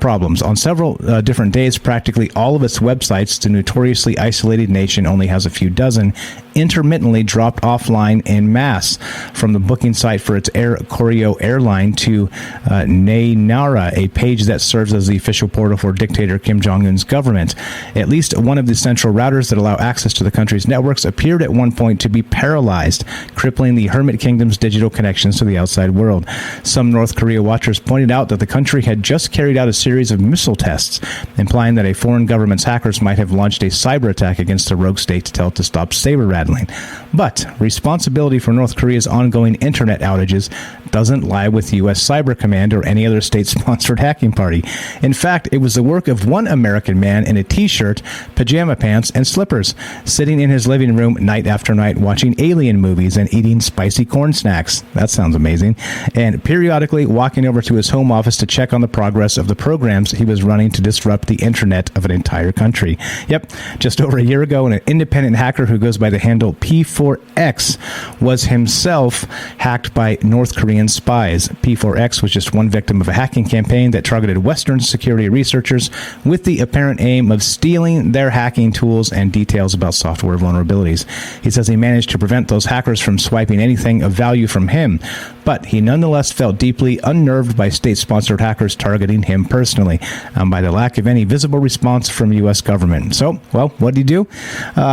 problems. On several different days, practically all of its websites, the notoriously isolated nation only has a few dozen, intermittently dropped offline en masse, from the booking site for its Koryo airline to Naenara, a page that serves as the official portal for dictator Kim Jong-un's government. At least one of the central routers that allow access to the country's networks appeared at one point to be paralyzed, crippling the Hermit Kingdom's digital connections to the outside world. Some North Korea watchers pointed out that the country had just carried out a series of missile tests, implying that a foreign government's hackers might have launched a cyber attack against the rogue state to tell it to stop saber rattling. But responsibility for North Korea's ongoing internet outages doesn't lie with U.S. Cyber Command or any other state-sponsored hacking party. In fact, it was the work of one American man in a t-shirt, pajama pants, and slippers, sitting in his living room night after night watching alien movies and eating spicy corn snacks. That sounds amazing. And periodically walking over to his home office to check on the progress of the programs he was running to disrupt the internet of an entire country. Yep, just over a year ago, an independent hacker who goes by the handle P4X was himself hacked by North Korean spies. P4X was just one victim of a hacking campaign that targeted Western security researchers with the apparent aim of stealing their hacking tools and details about software vulnerabilities. He says he managed to prevent those hackers from swiping anything of value from him, but he nonetheless felt deeply unnerved by state-sponsored hackers targeting him personally, and by the lack of any visible response from U.S. government. So, well, what did he do?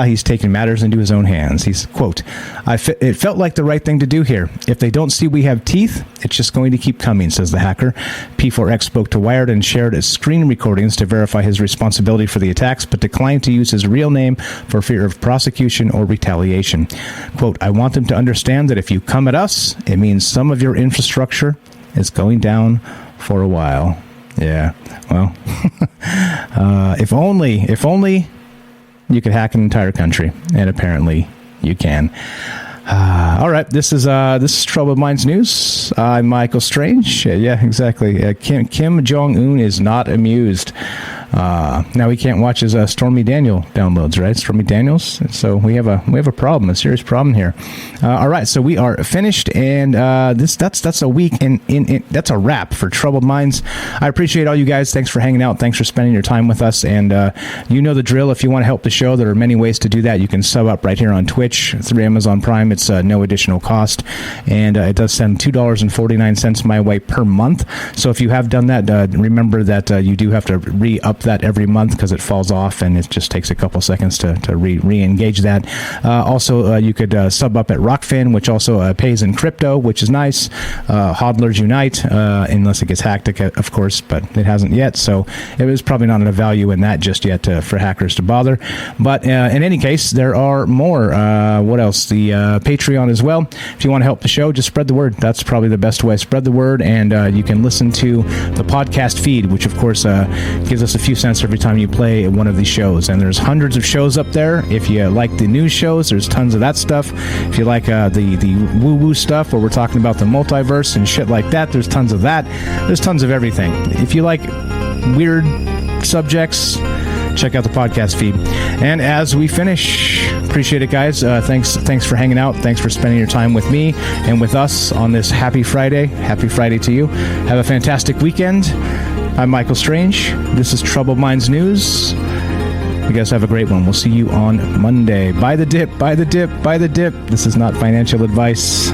He's taken matters into his own hands. He's, quote, it felt like the right thing to do here. If they don't see we have teeth, it's just going to keep coming, says the hacker. P4X spoke to Wired and shared his screen recordings to verify his responsibility for the attacks, but declined to use his real name for fear of prosecution or retaliation. Quote, I want them to understand that if you come at us, it means some of your infrastructure is going down for a while. Yeah, well, if only you could hack an entire country, and apparently you can. All right, this is Troubled Minds News. I'm Michael Strange. Yeah, exactly. Kim Jong-un is not amused. Now he can't watch his Stormy Daniel downloads, right? Stormy Daniels. So we have a problem, a serious problem here. All right, so we are finished, and that's a week in that's a wrap for Troubled Minds. I appreciate all you guys. Thanks for hanging out. Thanks for spending your time with us. And you know the drill. If you want to help the show, there are many ways to do that. You can sub up right here on Twitch through Amazon Prime. It's no additional cost, and it does send $2.49 my way per month. So if you have done that, remember that you do have to re-up that every month because it falls off, and it just takes a couple seconds to re-engage that. Also, you could sub up at Rockfin, which also pays in crypto, which is nice. Hodlers Unite, unless it gets hacked, of course, but it hasn't yet, so it was probably not a value in that just yet for hackers to bother. But in any case, there are more. What else? The Patreon as well. If you want to help the show, just spread the word. That's probably the best way. Spread the word, and you can listen to the podcast feed, which of course gives us a few cents every time you play one of these shows. And there's hundreds of shows up there. If you like the news shows, there's tons of that stuff. If you like the woo-woo stuff where we're talking about the multiverse and shit like that, there's tons of that. There's tons of everything. If you like weird subjects, check out the podcast feed. And as we finish, appreciate it, guys. Thanks for hanging out. Thanks for spending your time with me and with us on this Happy Friday. Happy Friday to you. Have a fantastic weekend. I'm Michael Strange. This is Troubled Minds News. You guys have a great one. We'll see you on Monday. Buy the dip, buy the dip, buy the dip. This is not financial advice.